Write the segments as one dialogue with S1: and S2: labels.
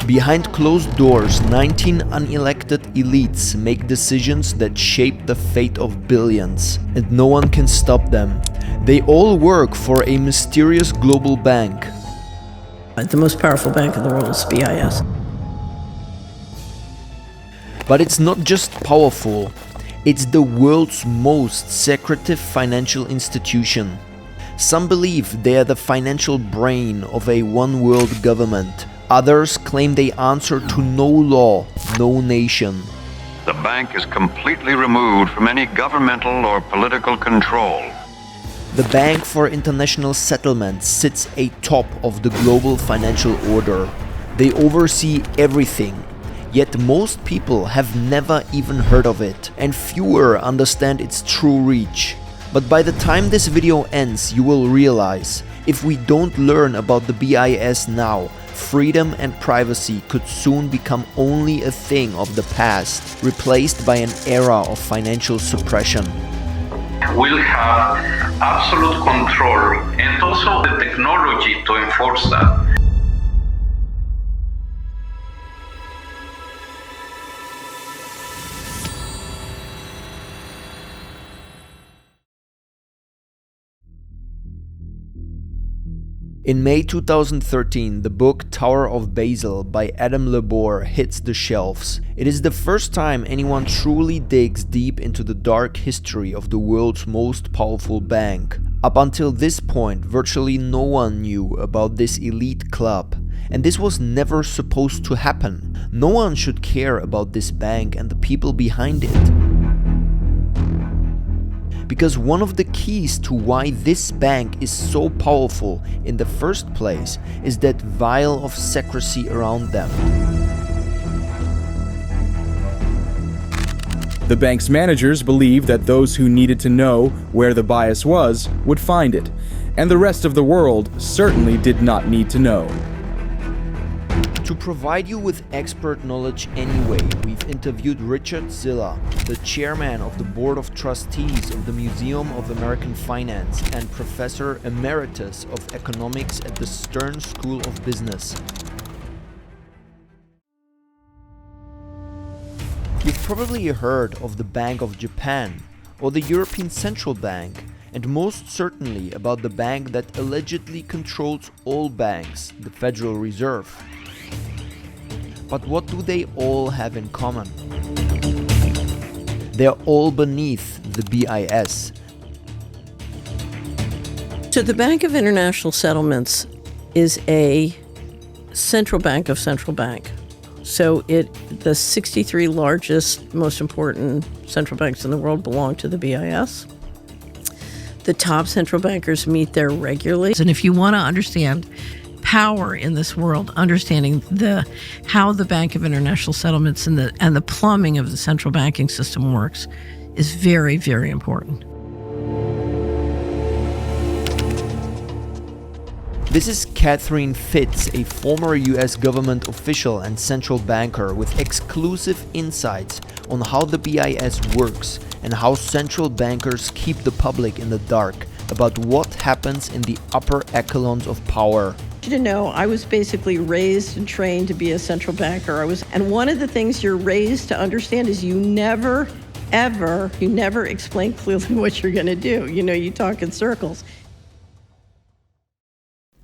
S1: Behind closed doors, 19 unelected elites make decisions that shape the fate of billions, and no one can stop them. They all work for a mysterious global bank.
S2: The most powerful bank in the world is BIS.
S1: But it's not just powerful, it's the world's most secretive financial institution. Some believe they are the financial brain of a one-world government. Others claim they answer to no law, no nation.
S3: The bank is completely removed from any governmental or political control.
S1: The Bank for International Settlements sits atop of the global financial order. They oversee everything. Yet most people have never even heard of it, and fewer understand its true reach. But by the time this video ends, you will realize, if we don't learn about the BIS now, freedom and privacy could soon become only a thing of the past, replaced by an era of financial suppression.
S4: We'll have absolute control and also the technology to enforce that.
S1: In May 2013, the book Tower of Basel by Adam Labor hits the shelves. It is the first time anyone truly digs deep into the dark history of the world's most powerful bank. Up until this point, virtually no one knew about this elite club. And this was never supposed to happen. No one should care about this bank and the people behind it. Because one of the keys to why this bank is so powerful in the first place is that veil of secrecy around them.
S5: The bank's managers believed that those who needed to know where the bias was would find it, and the rest of the world certainly did not need to know.
S1: To provide you with expert knowledge anyway, we've interviewed Richard Zilla, the chairman of the Board of Trustees of the Museum of American Finance and Professor Emeritus of Economics at the Stern School of Business. You've probably heard of the Bank of Japan or the European Central Bank, and most certainly about the bank that allegedly controls all banks, the Federal Reserve. But what do they all have in common? They're all beneath the BIS.
S2: So the Bank of International Settlements is a central bank of central bank. So the 63 largest, most important central banks in the world belong to the BIS. The top central bankers meet there regularly. And if you want to understand power in this world, understanding how the Bank of International Settlements and the plumbing of the central banking system works is very, very important.
S1: This is Catherine Fitz, a former US government official and central banker with exclusive insights on how the BIS works and how central bankers keep the public in the dark about what happens in the upper echelons of power.
S2: To know, I was basically raised and trained to be a central banker. And one of the things you're raised to understand is you never explain clearly what you're going to do. You talk in circles.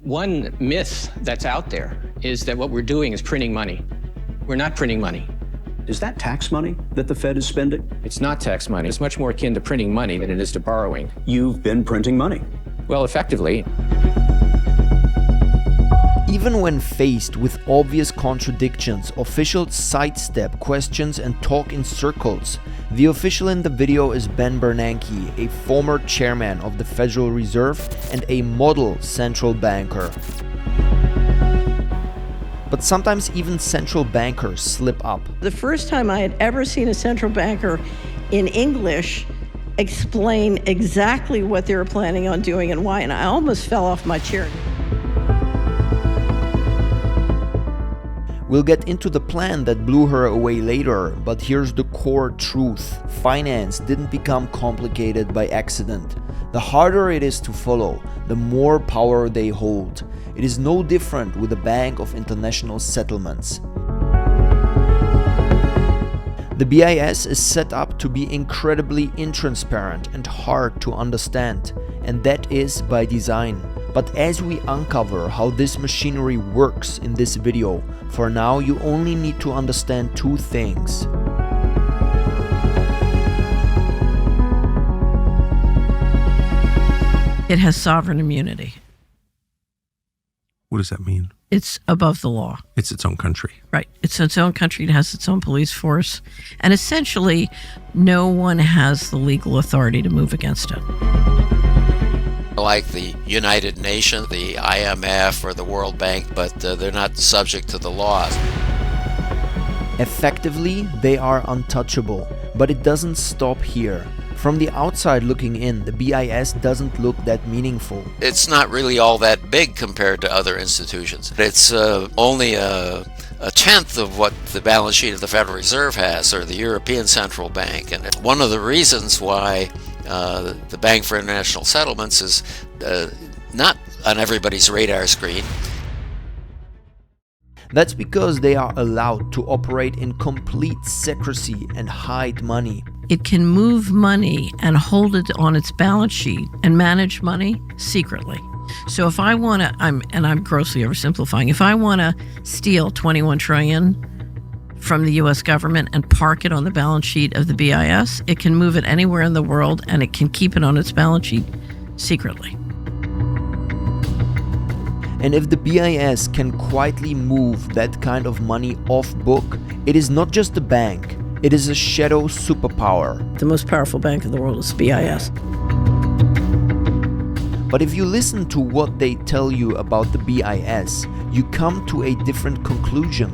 S6: One myth that's out there is that what we're doing is printing money. We're not printing money.
S7: Is that tax money that the Fed is spending?
S6: It's not tax money. It's much more akin to printing money than it is to borrowing.
S7: You've been printing money.
S6: Well, effectively.
S1: Even when faced with obvious contradictions, officials sidestep questions and talk in circles. The official in the video is Ben Bernanke, a former chairman of the Federal Reserve and a model central banker. But sometimes even central bankers slip up.
S2: The first time I had ever seen a central banker in English explain exactly what they were planning on doing and why, and I almost fell off my chair.
S1: We'll get into the plan that blew her away later, but here's the core truth. Finance didn't become complicated by accident. The harder it is to follow, the more power they hold. It is no different with the Bank of International Settlements. The BIS is set up to be incredibly intransparent and hard to understand, and that is by design. But as we uncover how this machinery works in this video, for now you only need to understand two things.
S2: It has sovereign immunity.
S8: What does that mean?
S2: It's above the law.
S8: It's its own country.
S2: Right. It's its own country. It has its own police force. And essentially, no one has the legal authority to move against it.
S9: Like the United Nations, the IMF, or the World Bank, but they're not subject to the laws.
S1: Effectively, they are untouchable, but it doesn't stop here. From the outside looking in, the BIS doesn't look that meaningful.
S9: It's not really all that big compared to other institutions. It's only a tenth of what the balance sheet of the Federal Reserve has, or the European Central Bank. And one of the reasons why the Bank for International Settlements is not on everybody's radar screen.
S1: That's because they are allowed to operate in complete secrecy and hide money.
S2: It can move money and hold it on its balance sheet and manage money secretly. So if I want to, I'm grossly oversimplifying, if I want to steal $21 trillion from the US government and park it on the balance sheet of the BIS, it can move it anywhere in the world and it can keep it on its balance sheet secretly.
S1: And if the BIS can quietly move that kind of money off book, it is not just a bank, it is a shadow superpower.
S2: The most powerful bank in the world is BIS.
S1: But if you listen to what they tell you about the BIS, you come to a different conclusion.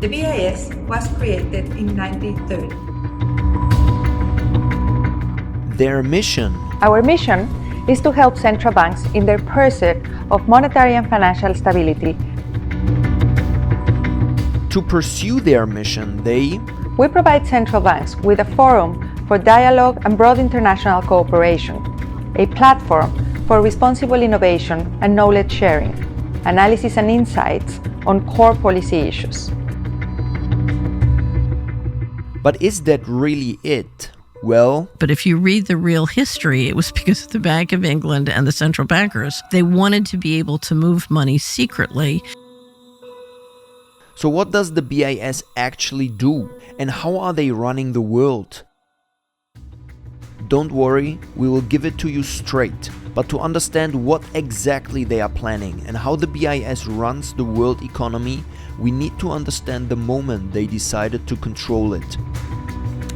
S10: The BIS was created in 1930.
S1: Their mission.
S11: Our mission is to help central banks in their pursuit of monetary and financial stability.
S1: To pursue their mission,
S11: we provide central banks with a forum for dialogue and broad international cooperation, a platform for responsible innovation and knowledge sharing, analysis and insights on core policy issues.
S1: But is that really it? Well,
S2: but if you read the real history, it was because of the Bank of England and the central bankers. They wanted to be able to move money secretly.
S1: So what does the BIS actually do? And how are they running the world? Don't worry, we will give it to you straight. But to understand what exactly they are planning and how the BIS runs the world economy, we need to understand the moment they decided to control it.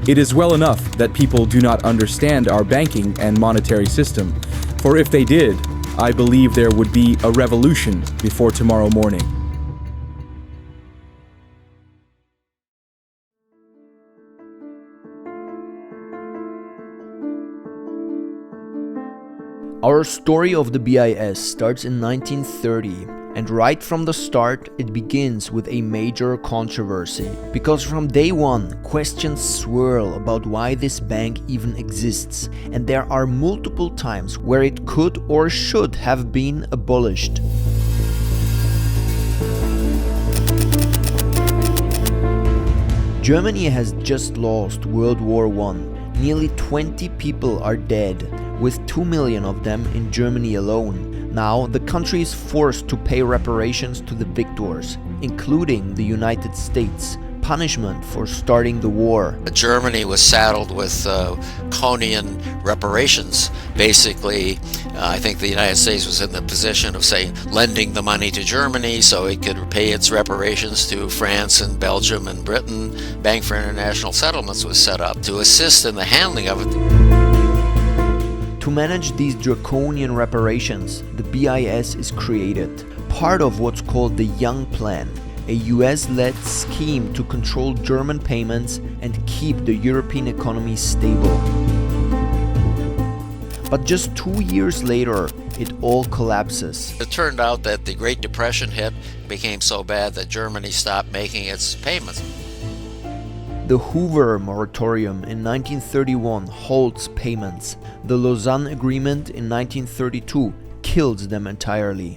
S5: It is well enough that people do not understand our banking and monetary system, for if they did, I believe there would be a revolution before tomorrow morning.
S1: Our story of the BIS starts in 1930, and right from the start it begins with a major controversy. Because from day one, questions swirl about why this bank even exists, and there are multiple times where it could or should have been abolished. Germany has just lost World War I. Nearly 20 people are dead, with 2 million of them in Germany alone. Now, the country is forced to pay reparations to the victors, including the United States, punishment for starting the war.
S9: Germany was saddled with Conian reparations. Basically, I think the United States was in the position of, say, lending the money to Germany so it could pay its reparations to France and Belgium and Britain. Bank for International Settlements was set up to assist in the handling of it.
S1: To manage these draconian reparations, the BIS is created, part of what's called the Young Plan, a US-led scheme to control German payments and keep the European economy stable. But just 2 years later, it all collapses.
S9: It turned out that the Great Depression hit, became so bad that Germany stopped making its payments.
S1: The Hoover Moratorium in 1931 halts payments. The Lausanne Agreement in 1932 kills them entirely.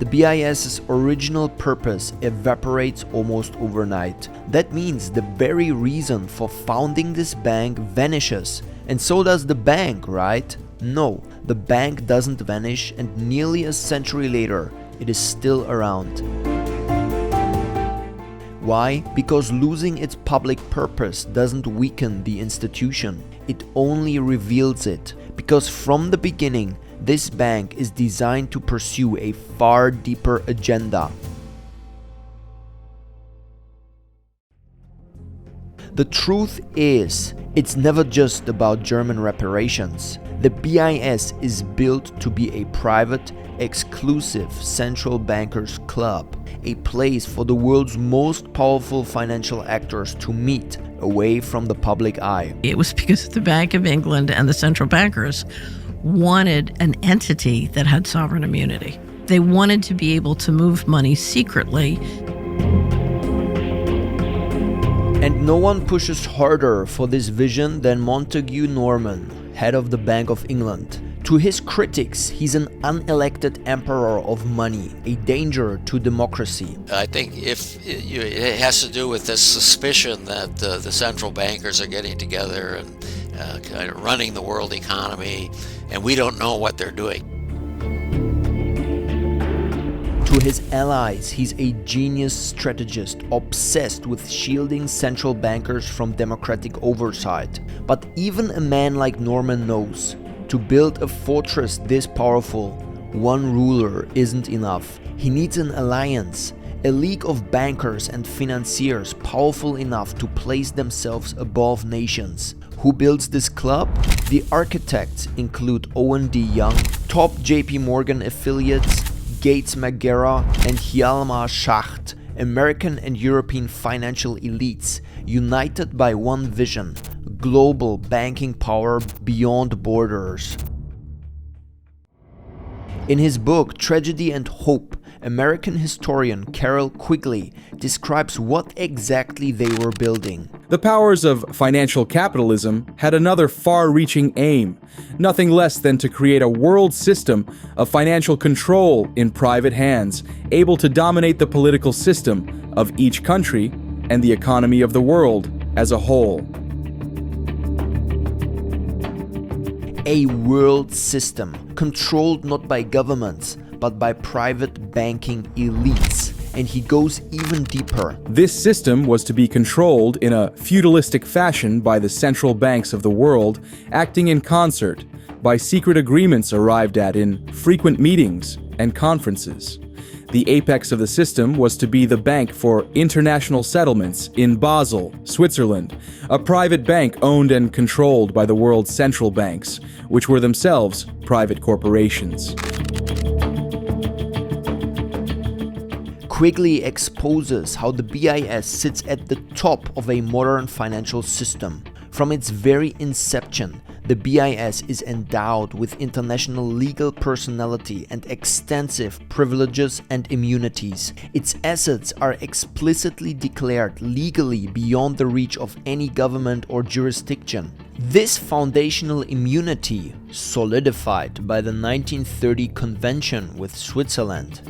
S1: the BIS's original purpose evaporates almost overnight. That means the very reason for founding this bank vanishes. And so does the bank, right? No, the bank doesn't vanish, and nearly a century later, it is still around. Why? Because losing its public purpose doesn't weaken the institution. It only reveals it. Because from the beginning, this bank is designed to pursue a far deeper agenda. The truth is, it's never just about German reparations. The BIS is built to be a private, exclusive central bankers club, a place for the world's most powerful financial actors to meet away from the public eye.
S2: It was because the Bank of England and the central bankers wanted an entity that had sovereign immunity. They wanted to be able to move money secretly.
S1: And no one pushes harder for this vision than Montague Norman, head of the Bank of England. To his critics, he's an unelected emperor of money, a danger to democracy.
S9: I think it has to do with this suspicion that the central bankers are getting together and kind of running the world economy, and we don't know what they're doing.
S1: To his allies, he's a genius strategist obsessed with shielding central bankers from democratic oversight. But even a man like Norman knows, to build a fortress this powerful, one ruler isn't enough. He needs an alliance, a league of bankers and financiers powerful enough to place themselves above nations. Who builds this club? The architects include Owen D. Young, top JP Morgan affiliates, Gates McGarrah and Hjalmar Schacht, American and European financial elites, united by one vision: global banking power beyond borders. In his book Tragedy and Hope, American historian Carroll Quigley describes what exactly they were building.
S5: The powers of financial capitalism had another far-reaching aim, nothing less than to create a world system of financial control in private hands, able to dominate the political system of each country and the economy of the world as a whole.
S1: A world system, controlled not by governments, but by private banking elites. And he goes even deeper.
S5: This system was to be controlled in a feudalistic fashion by the central banks of the world, acting in concert, by secret agreements arrived at in frequent meetings and conferences. The apex of the system was to be the Bank for International Settlements in Basel, Switzerland, a private bank owned and controlled by the world's central banks, which were themselves private corporations.
S1: Quigley exposes how the BIS sits at the top of a modern financial system. From its very inception, the BIS is endowed with international legal personality and extensive privileges and immunities. Its assets are explicitly declared legally beyond the reach of any government or jurisdiction. This foundational immunity, solidified by the 1930 convention with Switzerland.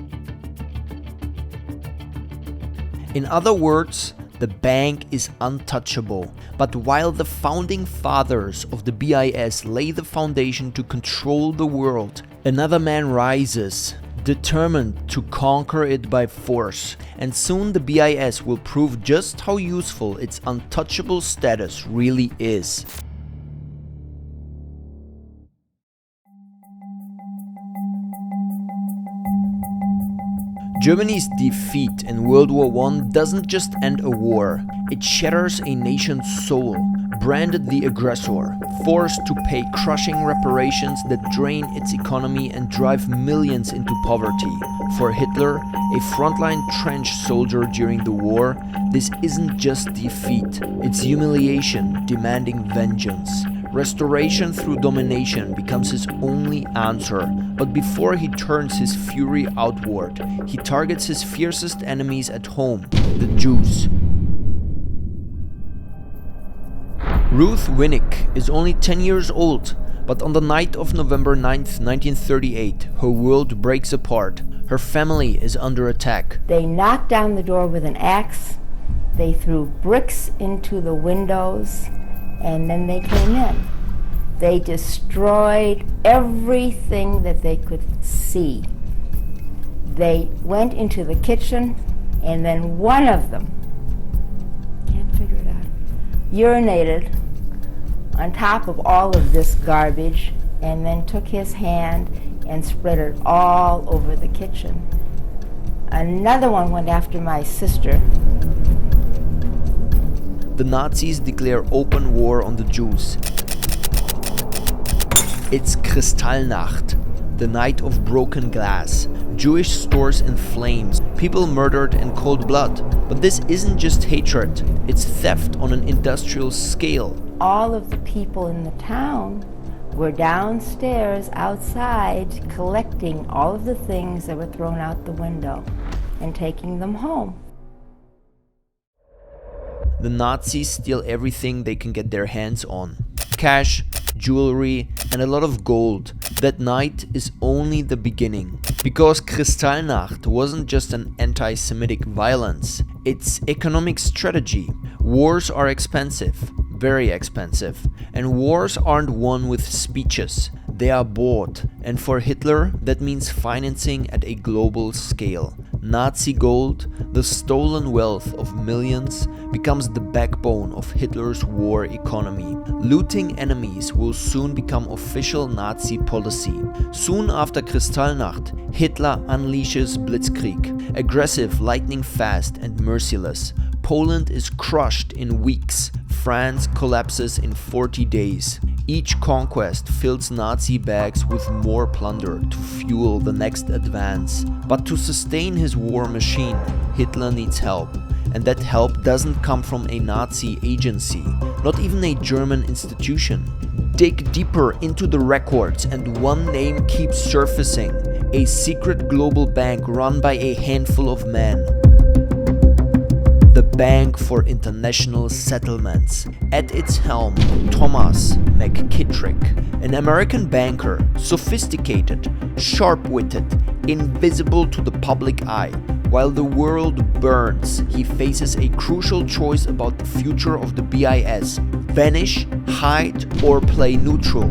S1: In other words, the bank is untouchable. But while the founding fathers of the BIS lay the foundation to control the world, another man rises, determined to conquer it by force. And soon the BIS will prove just how useful its untouchable status really is. Germany's defeat in World War I doesn't just end a war, it shatters a nation's soul, branded the aggressor, forced to pay crushing reparations that drain its economy and drive millions into poverty. For Hitler, a frontline trench soldier during the war, this isn't just defeat, it's humiliation demanding vengeance. Restoration through domination becomes his only answer, but before he turns his fury outward, he targets his fiercest enemies at home, the Jews. Ruth Winnick is only 10 years old, But on the night of November 9th, 1938, her world breaks apart. Her family is under attack.
S12: They knocked down the door with an axe, they threw bricks into the windows, and then they came in. They destroyed everything that they could see. They went into the kitchen, and then one of them, can't figure it out, urinated on top of all of this garbage, and then took his hand and spread it all over the kitchen. Another one went after my sister.
S1: The Nazis declare open war on the Jews. It's Kristallnacht, the night of broken glass, Jewish stores in flames, people murdered in cold blood. But this isn't just hatred, it's theft on an industrial scale.
S12: All of the people in the town were downstairs outside collecting all of the things that were thrown out the window and taking them home.
S1: The Nazis steal everything they can get their hands on. Cash, jewelry, and a lot of gold. That night is only the beginning. Because Kristallnacht wasn't just an anti-Semitic violence, it's economic strategy. Wars are expensive, very expensive, and wars aren't won with speeches. They are bought, and for Hitler that means financing at a global scale. Nazi gold, the stolen wealth of millions, becomes the backbone of Hitler's war economy. Looting enemies will soon become official Nazi policy. Soon after Kristallnacht, Hitler unleashes Blitzkrieg, aggressive, lightning fast and merciless. Poland is crushed in weeks. France collapses in 40 days. Each conquest fills Nazi bags with more plunder to fuel the next advance. But to sustain his war machine, Hitler needs help. And that help doesn't come from a Nazi agency, not even a German institution. Dig deeper into the records and one name keeps surfacing: a secret global bank run by a handful of men. The Bank for International Settlements. At its helm, Thomas McKittrick, an American banker, sophisticated, sharp-witted, invisible to the public eye. While the world burns, he faces a crucial choice about the future of the BIS: vanish, hide, or play neutral.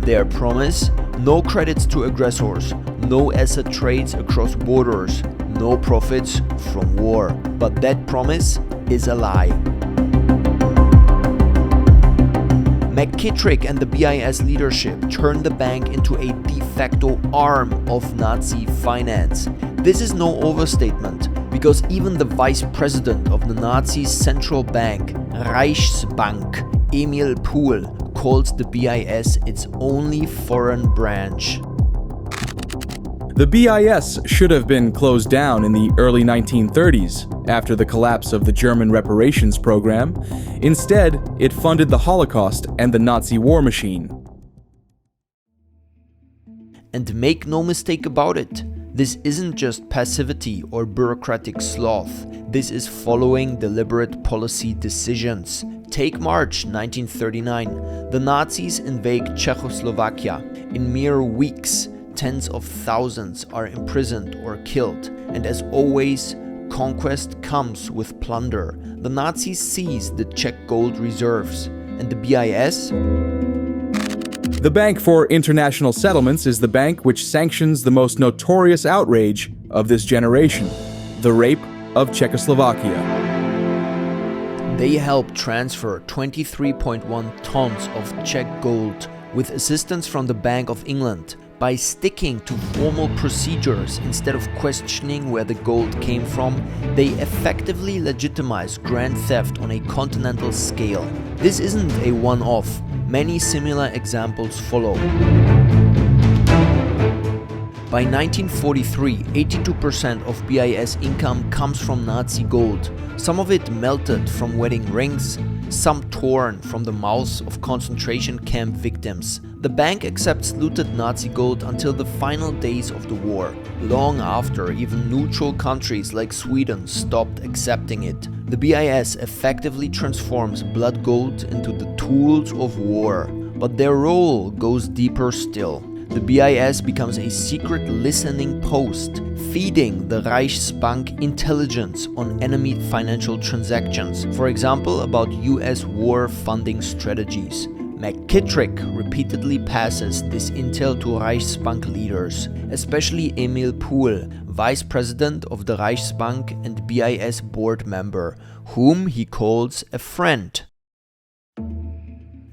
S1: Their promise: no credits to aggressors, no asset trades across borders, no profits from war. But that promise is a lie. McKittrick and the BIS leadership turned the bank into a de facto arm of Nazi finance. This is no overstatement, because even the vice president of the Nazi central bank, Reichsbank, Emil Pohl, calls the BIS its only foreign branch.
S5: The BIS should have been closed down in the early 1930s, after the collapse of the German reparations program. Instead, it funded the Holocaust and the Nazi war machine.
S1: And make no mistake about it, this isn't just passivity or bureaucratic sloth. This is following deliberate policy decisions. Take March 1939. The Nazis invade Czechoslovakia. In mere weeks, tens of thousands are imprisoned or killed. And as always, conquest comes with plunder. The Nazis seize the Czech gold reserves. And the BIS?
S5: The Bank for International Settlements is the bank which sanctions the most notorious outrage of this generation: the rape of Czechoslovakia.
S1: They helped transfer 23.1 tons of Czech gold with assistance from the Bank of England. By sticking to formal procedures instead of questioning where the gold came from, they effectively legitimize grand theft on a continental scale. This isn't a one-off. Many similar examples follow. By 1943, 82% of BIS income comes from Nazi gold. Some of it melted from wedding rings, some torn from the mouths of concentration camp victims. The bank accepts looted Nazi gold until the final days of the war, long after even neutral countries like Sweden stopped accepting it. The BIS effectively transforms blood gold into the tools of war, but their role goes deeper still. The BIS becomes a secret listening post, feeding the Reichsbank intelligence on enemy financial transactions, for example about US war funding strategies. McKittrick repeatedly passes this intel to Reichsbank leaders, especially Emil Pohl, vice president of the Reichsbank and BIS board member, whom he calls a friend.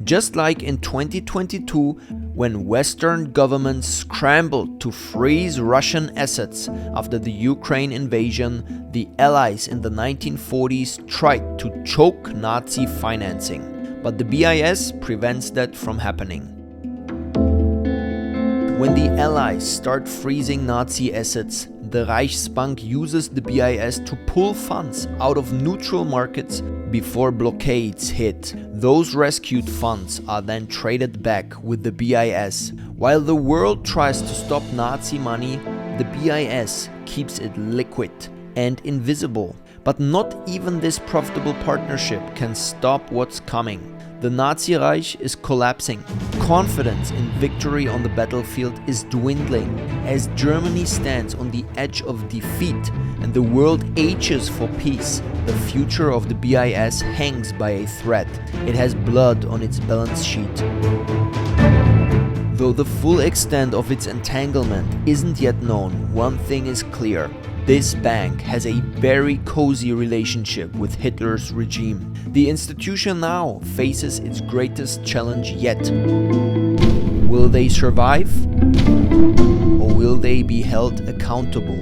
S1: Just like in 2022, when Western governments scrambled to freeze Russian assets after the Ukraine invasion, the Allies in the 1940s tried to choke Nazi financing. But the BIS prevents that from happening. When the Allies start freezing Nazi assets, the Reichsbank uses the BIS to pull funds out of neutral markets before blockades hit. Those rescued funds are then traded back with the BIS. While the world tries to stop Nazi money, the BIS keeps it liquid and invisible. But not even this profitable partnership can stop what's coming. The Nazi Reich is collapsing. Confidence in victory on the battlefield is dwindling as Germany stands on the edge of defeat and the world aches for peace. The future of the BIS hangs by a thread. It has blood on its balance sheet. Though the full extent of its entanglement isn't yet known, one thing is clear. This bank has a very cozy relationship with Hitler's regime. The institution now faces its greatest challenge yet. Will they survive? Or will they be held accountable?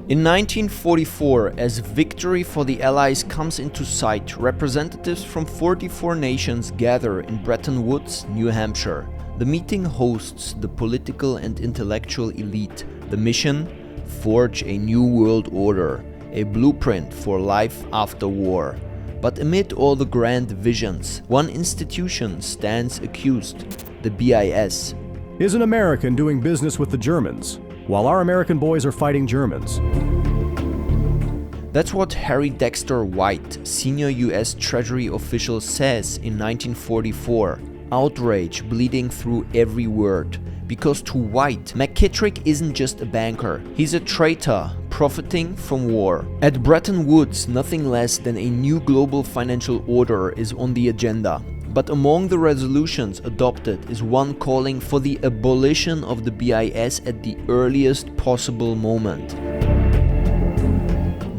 S1: In 1944, as victory for the Allies comes into sight, representatives from 44 nations gather in Bretton Woods, New Hampshire. The meeting hosts the political and intellectual elite. The mission? Forge a new world order, a blueprint for life after war. But amid all the grand visions, one institution stands accused, the BIS.
S13: Is an American doing business with the Germans, while our American boys are fighting Germans?
S1: That's what Harry Dexter White, senior US Treasury official, says in 1944. Outrage bleeding through every word. Because to White, McKittrick isn't just a banker, he's a traitor, profiting from war. At Bretton Woods, nothing less than a new global financial order is on the agenda. But among the resolutions adopted is one calling for the abolition of the BIS at the earliest possible moment.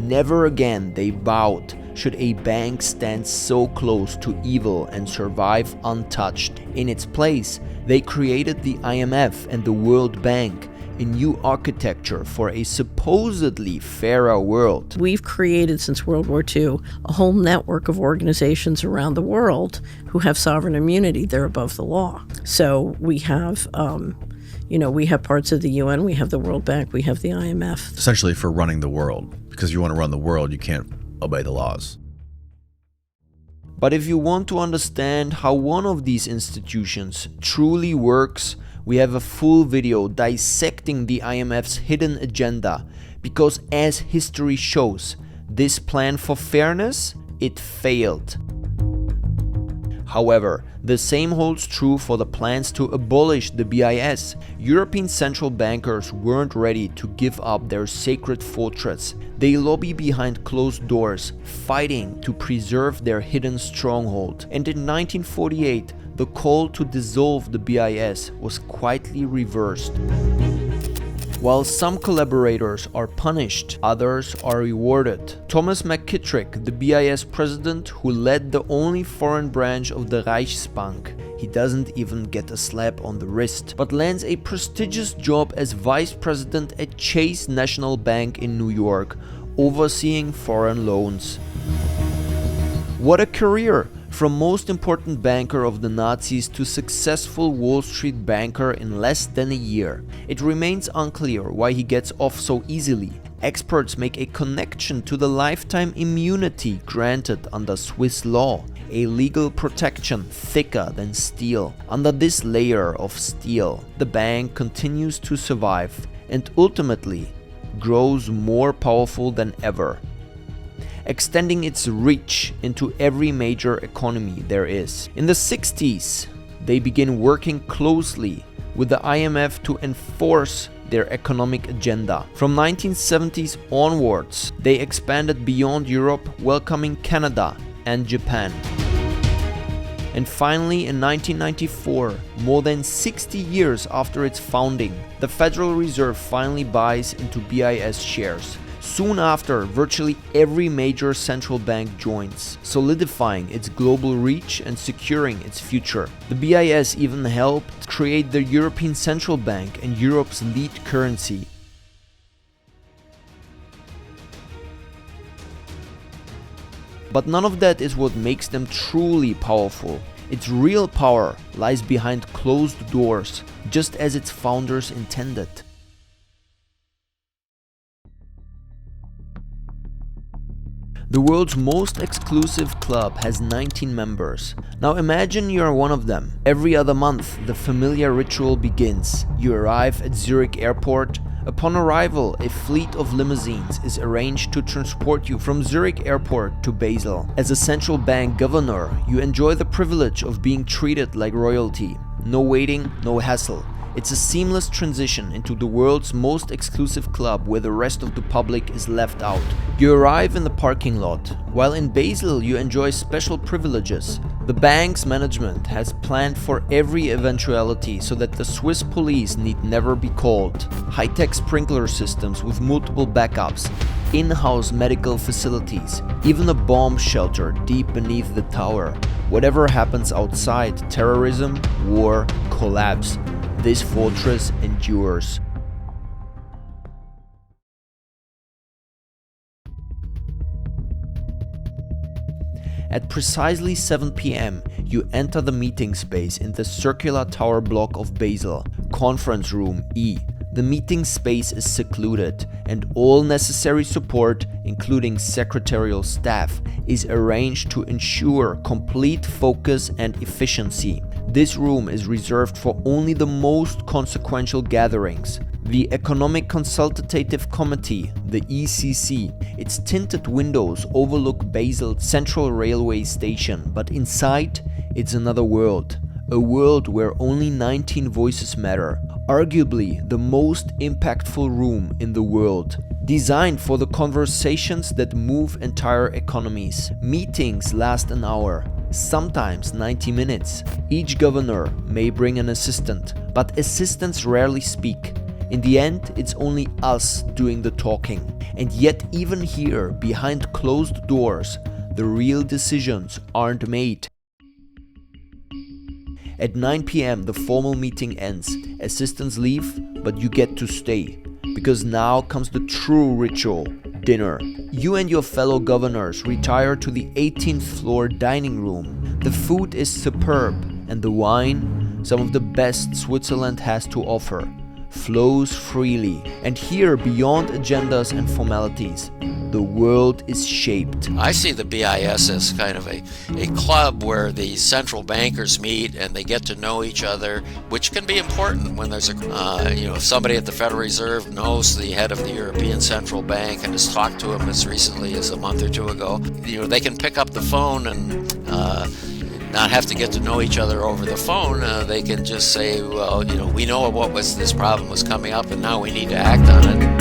S1: Never again, they vowed, should a bank stand so close to evil and survive untouched. In its place, they created the IMF and the World Bank, a new architecture for a supposedly fairer world.
S2: We've created, since World War II, a whole network of organizations around the world who have sovereign immunity. They're above the law. So we have, we have parts of the UN, we have the World Bank, we have the IMF.
S14: Essentially for running the world. Because if you want to run the world, you can't obey the laws.
S1: But if you want to understand how one of these institutions truly works, we have a full video dissecting the IMF's hidden agenda, because as history shows, this plan for fairness, it failed. However, the same holds true for the plans to abolish the BIS. European central bankers weren't ready to give up their sacred fortress. They lobby behind closed doors, fighting to preserve their hidden stronghold. And in 1948, the call to dissolve the BIS was quietly reversed. While some collaborators are punished, others are rewarded. Thomas McKittrick, the BIS president who led the only foreign branch of the Reichsbank, he doesn't even get a slap on the wrist, but lands a prestigious job as vice president at Chase National Bank in New York, overseeing foreign loans. What a career! From most important banker of the Nazis to successful Wall Street banker in less than a year. It remains unclear why he gets off so easily. Experts make a connection to the lifetime immunity granted under Swiss law, a legal protection thicker than steel. Under this layer of steel, the bank continues to survive and ultimately grows more powerful than ever, extending its reach into every major economy there is. In the 60s, they begin working closely with the IMF to enforce their economic agenda. From 1970s onwards, they expanded beyond Europe, welcoming Canada and Japan. And finally, in 1994, more than 60 years after its founding, the Federal Reserve finally buys into BIS shares. Soon after, virtually every major central bank joins, solidifying its global reach and securing its future. The BIS even helped create the European Central Bank and Europe's lead currency. But none of that is what makes them truly powerful. Its real power lies behind closed doors, just as its founders intended. The world's most exclusive club has 19 members. Now imagine you are one of them. Every other month, the familiar ritual begins. You arrive at Zurich Airport. Upon arrival, a fleet of limousines is arranged to transport you from Zurich Airport to Basel. As a central bank governor, you enjoy the privilege of being treated like royalty. No waiting, no hassle. It's a seamless transition into the world's most exclusive club where the rest of the public is left out. You arrive in the parking lot. While in Basel you enjoy special privileges, the bank's management has planned for every eventuality so that the Swiss police need never be called. High-tech sprinkler systems with multiple backups, in-house medical facilities, even a bomb shelter deep beneath the tower. Whatever happens outside, terrorism, war, collapse, this fortress endures. At precisely 7 p.m., you enter the meeting space in the circular tower block of Basel, Conference Room E. The meeting space is secluded, and all necessary support, including secretarial staff, is arranged to ensure complete focus and efficiency. This room is reserved for only the most consequential gatherings. The Economic Consultative Committee, the ECC, its tinted windows overlook Basel's central railway station, but inside, it's another world. A world where only 19 voices matter. Arguably the most impactful room in the world. Designed for the conversations that move entire economies. Meetings last an hour, sometimes 90 minutes. Each governor may bring an assistant, but assistants rarely speak. In the end, it's only us doing the talking. And yet even here, behind closed doors, the real decisions aren't made. At 9 p.m. the formal meeting ends. Assistants leave, but you get to stay. Because now comes the true ritual, dinner. You and your fellow governors retire to the 18th floor dining room. The food is superb, and the wine, some of the best Switzerland has to offer, flows freely. And here, beyond agendas and formalities, the world is shaped.
S9: I see the BIS as kind of a club where the central bankers meet and they get to know each other, which can be important when there's if somebody at the Federal Reserve knows the head of the European Central Bank and has talked to him as recently as a month or two ago, they can pick up the phone and not have to get to know each other over the phone. They can just say, well, we know this problem was coming up and now we need to act on it.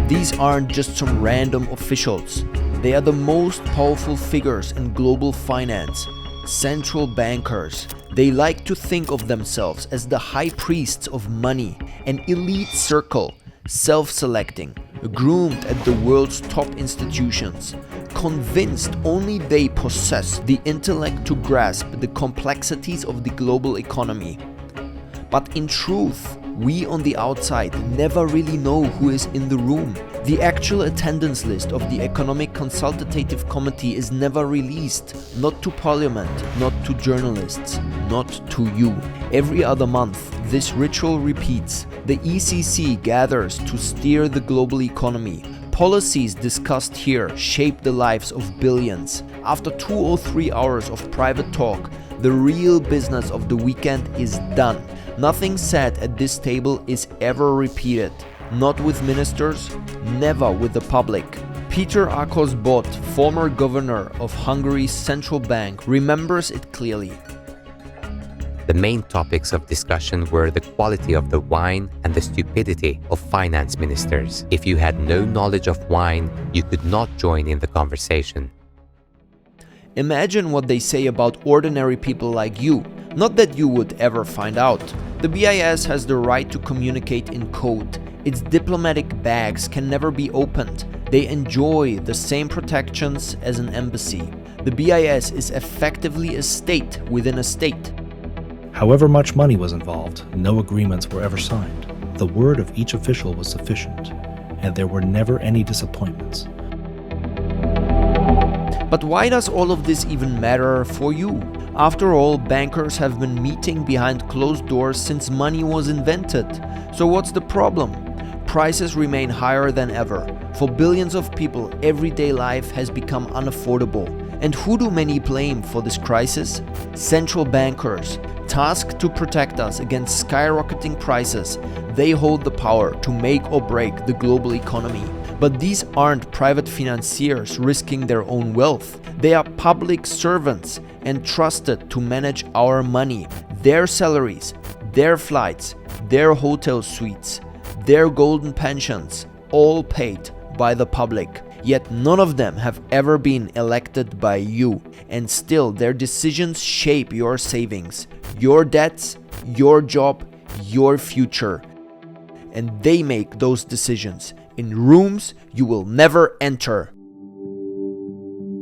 S1: These aren't just some random officials. They are the most powerful figures in global finance, central bankers. They like to think of themselves as the high priests of money, an elite circle, self-selecting, groomed at the world's top institutions, convinced only they possess the intellect to grasp the complexities of the global economy. But in truth, we on the outside never really know who is in the room. The actual attendance list of the Economic Consultative Committee is never released, not to Parliament, not to journalists, not to you. Every other month, this ritual repeats. The ECC gathers to steer the global economy. Policies discussed here shape the lives of billions. After 2 or 3 hours of private talk, the real business of the weekend is done. Nothing said at this table is ever repeated. Not with ministers, never with the public. Peter Akos-Bot, former governor of Hungary's central bank, remembers it clearly.
S15: The main topics of discussion were the quality of the wine and the stupidity of finance ministers. If you had no knowledge of wine, you could not join in the conversation.
S1: Imagine what they say about ordinary people like you. Not that you would ever find out. The BIS has the right to communicate in code. Its diplomatic bags can never be opened. They enjoy the same protections as an embassy. The BIS is effectively a state within a state.
S16: However much money was involved, no agreements were ever signed. The word of each official was sufficient, and there were never any disappointments.
S1: But why does all of this even matter for you? After all, bankers have been meeting behind closed doors since money was invented. So what's the problem? Prices remain higher than ever. For billions of people, everyday life has become unaffordable. And who do many blame for this crisis? Central bankers. Tasked to protect us against skyrocketing prices, they hold the power to make or break the global economy. But these aren't private financiers risking their own wealth. They are public servants entrusted to manage our money, their salaries, their flights, their hotel suites, their golden pensions, all paid by the public. Yet none of them have ever been elected by you, and still their decisions shape your savings, your debts, your job, your future. And they make those decisions in rooms you will never enter.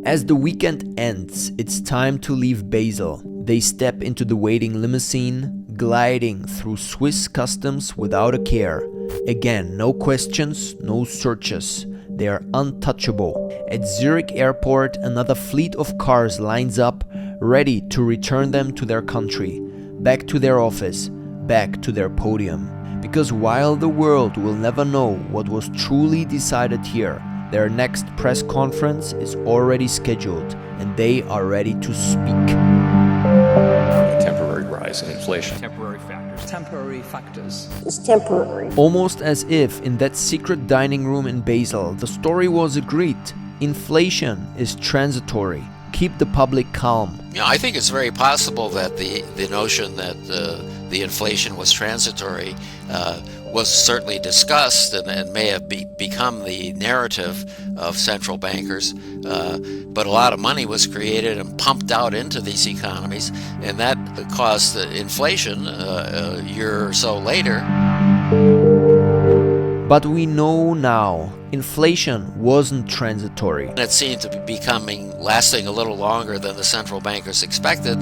S1: As the weekend ends, it's time to leave Basel. They step into the waiting limousine, gliding through Swiss customs without a care. Again, no questions, no searches. They are untouchable. At Zurich airport, another fleet of cars lines up, ready to return them to their country, back to their office, back to their podium. Because while the world will never know what was truly decided here, their next press conference is already scheduled, and they are ready to speak.
S17: Temporary rise in inflation. Temporary factors. Temporary factors.
S18: It's temporary.
S1: Almost as if in that secret dining room in Basel, the story was agreed. Inflation is transitory. Keep the public calm.
S9: Yeah, I think it's very possible that the notion that the inflation was transitory was certainly discussed and may have become the narrative of central bankers. But a lot of money was created and pumped out into these economies, and that caused the inflation a year or so later.
S1: But we know now, inflation wasn't transitory.
S9: It seemed to be lasting a little longer than the central bankers expected.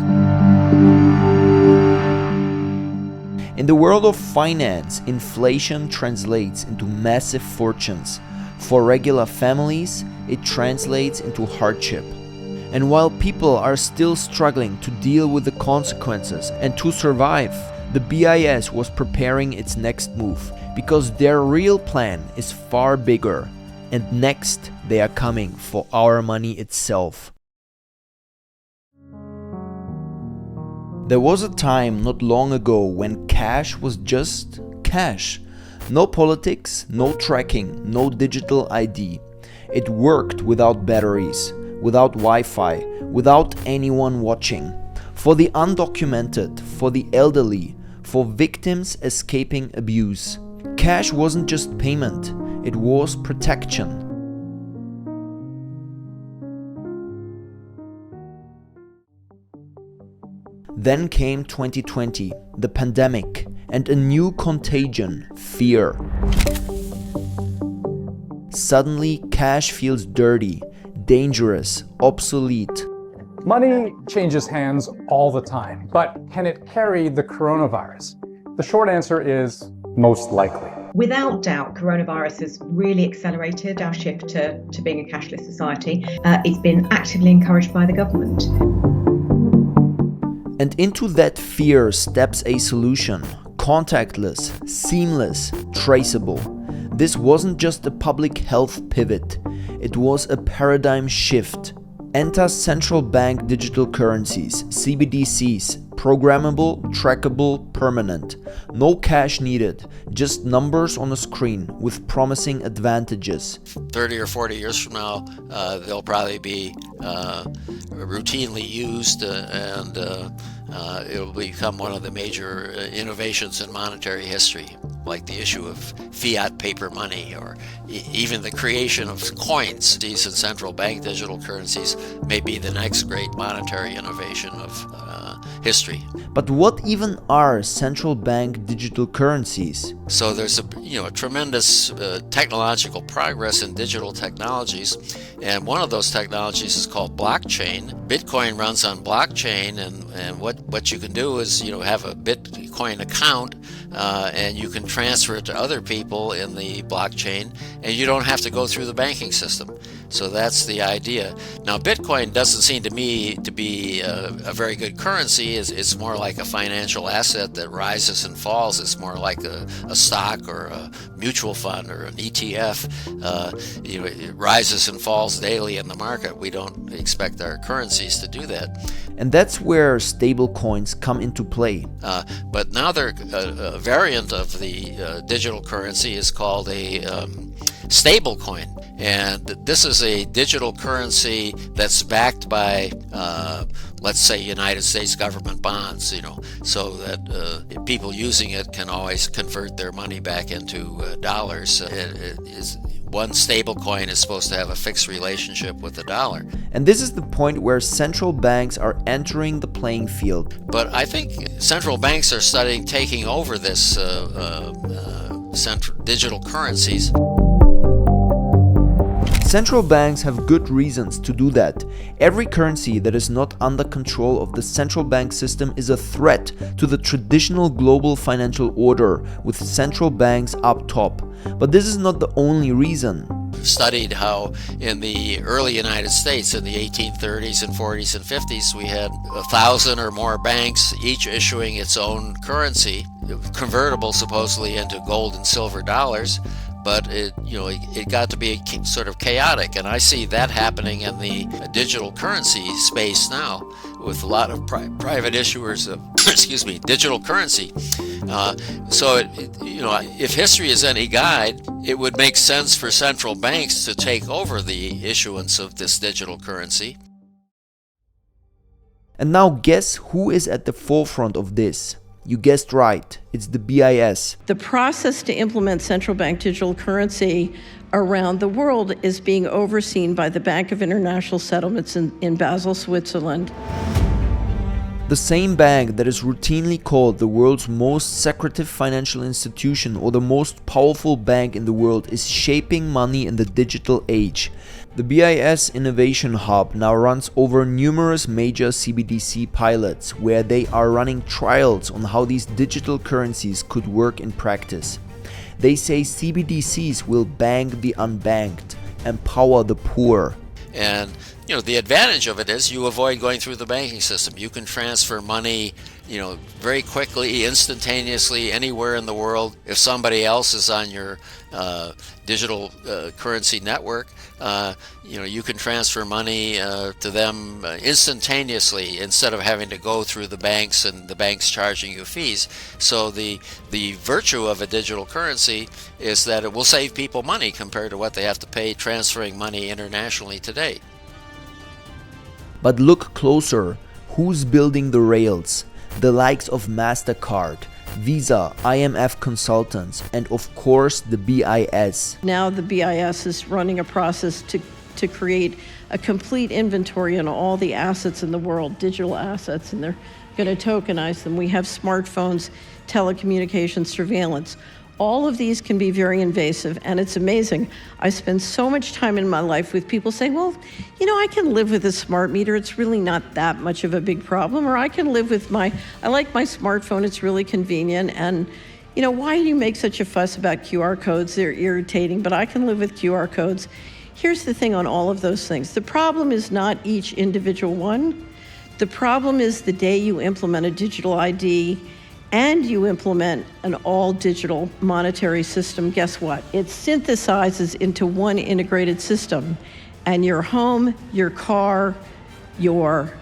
S1: In the world of finance, inflation translates into massive fortunes. For regular families, it translates into hardship. And while people are still struggling to deal with the consequences and to survive, the BIS was preparing its next move, because their real plan is far bigger. And next, they are coming for our money itself. There was a time not long ago when cash was just cash. No politics, no tracking, no digital ID. It worked without batteries, without Wi-Fi, without anyone watching. For the undocumented, for the elderly, for victims escaping abuse. Cash wasn't just payment, it was protection. Then came 2020, the pandemic, and a new contagion, fear. Suddenly, cash feels dirty, dangerous, obsolete.
S19: Money changes hands all the time, but can it carry the coronavirus? The short answer is most likely.
S20: Without doubt, coronavirus has really accelerated our shift to being a cashless society. It's been actively encouraged by the government.
S1: And into that fear steps a solution, Contactless, seamless, traceable. This wasn't just a public health pivot, it was a paradigm shift. Enter central bank digital currencies, CBDCs, programmable, trackable, permanent. No cash needed, just numbers on a screen with promising advantages.
S9: 30 or 40 years from now, they'll probably be routinely used and it'll become one of the major innovations in monetary history, like the issue of fiat paper money or even the creation of coins. These and central bank digital currencies may be the next great monetary innovation of history.
S1: But what even are central bank digital currencies?
S9: So there's a tremendous technological progress in digital technologies, and one of those technologies is called blockchain. Bitcoin runs on blockchain, and what you can do is have a Bitcoin account, and you can transfer it to other people in the blockchain, and you don't have to go through the banking system. So that's the idea. Now, Bitcoin doesn't seem to me to be a very good currency. It's more like a financial asset that rises and falls. It's more like a stock or a mutual fund or an ETF. It rises and falls daily in the market. We don't expect our currencies to do that.
S1: And that's where stable coins come into play.
S9: But now a variant of the digital currency is called a stable coin. And this is a digital currency that's backed by, let's say, United States government bonds, so that people using it can always convert their money back into dollars. One stable coin is supposed to have a fixed relationship with the dollar.
S1: And this is the point where central banks are entering the playing field.
S9: But I think central banks are studying taking over this digital currencies.
S1: Central banks have good reasons to do that. Every currency that is not under control of the central bank system is a threat to the traditional global financial order, with central banks up top. But this is not the only reason.
S9: Studied how in the early United States in the 1830s and 40s and 50s we had 1,000 or more banks, each issuing its own currency, convertible supposedly into gold and silver dollars. But it got to be sort of chaotic, and I see that happening in the digital currency space now, with a lot of private issuers of digital currency. If history is any guide, it would make sense for central banks to take over the issuance of this digital currency.
S1: And now guess who is at the forefront of this? You guessed right, it's the BIS.
S2: The process to implement central bank digital currency around the world is being overseen by the Bank of International Settlements in Basel, Switzerland.
S1: The same bank that is routinely called the world's most secretive financial institution or the most powerful bank in the world is shaping money in the digital age. The BIS Innovation Hub now runs over numerous major CBDC pilots where they are running trials on how these digital currencies could work in practice. They say CBDCs will bank the unbanked, empower the poor.
S9: And the advantage of it is you avoid going through the banking system. You can transfer money, very quickly, instantaneously, anywhere in the world. If somebody else is on your digital currency network, you can transfer money to them instantaneously instead of having to go through the banks and the banks charging you fees. So the virtue of a digital currency is that it will save people money compared to what they have to pay transferring money internationally today.
S1: But look closer. Who's building the rails? The likes of MasterCard, Visa, IMF consultants, and of course the BIS.
S2: Now the BIS is running a process to create a complete inventory on all the assets in the world, digital assets, and they're going to tokenize them. We have smartphones, telecommunications, surveillance. All of these can be very invasive, and it's amazing. I spend so much time in my life with people saying, well, I can live with a smart meter. It's really not that much of a big problem. Or I can live with I like my smartphone. It's really convenient. And, why do you make such a fuss about QR codes? They're irritating, but I can live with QR codes. Here's the thing on all of those things. The problem is not each individual one. The problem is the day you implement a digital ID and you implement an all-digital monetary system, guess what? It synthesizes into one integrated system, and your home, your car, your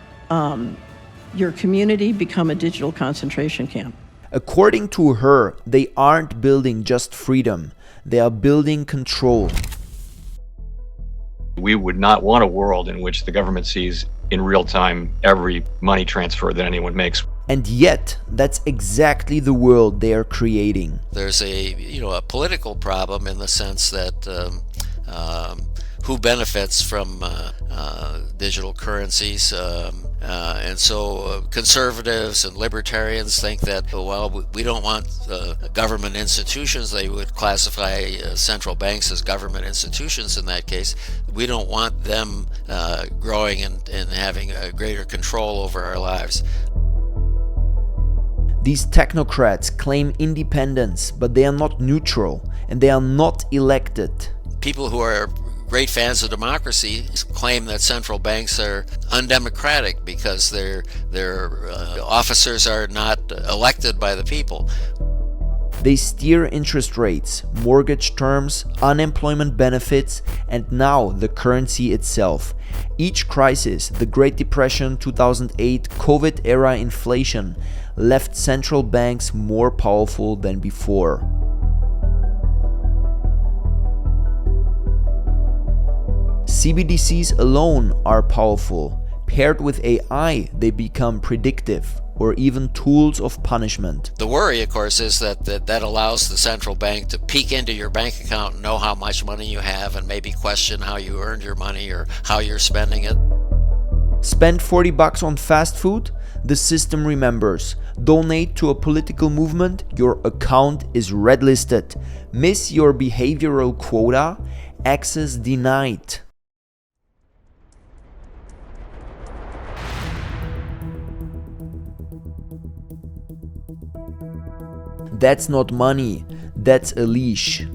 S2: community become a digital concentration camp.
S1: According to her, they aren't building just freedom, they are building control.
S18: We would not want a world in which the government sees in real time every money transfer that anyone makes.
S1: And yet, that's exactly the world they are creating.
S9: There's a political problem in the sense that who benefits from digital currencies, and so conservatives and libertarians think that, well, we don't want government institutions. They would classify central banks as government institutions in that case. We don't want them growing and having a greater control over our lives.
S1: These technocrats claim independence, but they are not neutral, and they are not elected.
S9: People who are great fans of democracy claim that central banks are undemocratic because their officers are not elected by the people.
S1: They steer interest rates, mortgage terms, unemployment benefits, and now the currency itself. Each crisis, the Great Depression, 2008, COVID-era inflation, left central banks more powerful than before. CBDCs alone are powerful. Paired with AI, they become predictive or even tools of punishment.
S9: The worry, of course, is that allows the central bank to peek into your bank account and know how much money you have and maybe question how you earned your money or how you're spending it.
S1: Spend $40 on fast food? The system remembers. Donate to a political movement? Your account is red listed. Miss your behavioral quota? Access denied. That's not money, that's a leash.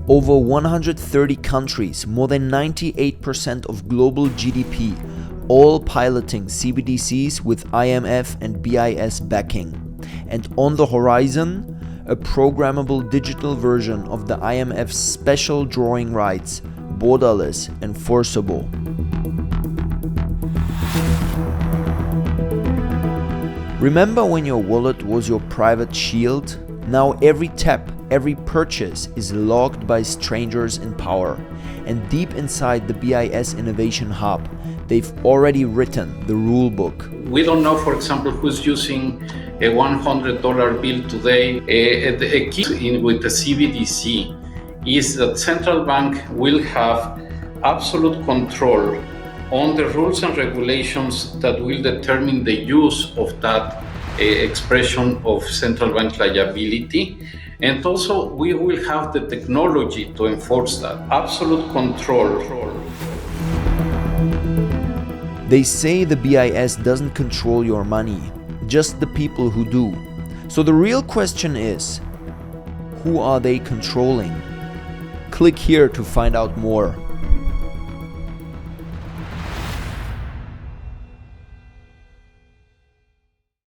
S1: Over 130 countries, more than 98% of global GDP, all piloting CBDCs with IMF and BIS backing. And on the horizon, a programmable digital version of the IMF's special drawing rights, borderless, enforceable. Remember when your wallet was your private shield? Now every tap, every purchase is logged by strangers in power. And deep inside the BIS Innovation Hub, they've already written the rule book.
S4: We don't know, for example, who's using a $100 bill today. A key with the CBDC is that central bank will have absolute control on the rules and regulations that will determine the use of that expression of central bank liability. And also we will have the technology to enforce that. Absolute control.
S1: They say the BIS doesn't control your money, just the people who do. So the real question is, who are they controlling? Click here to find out more.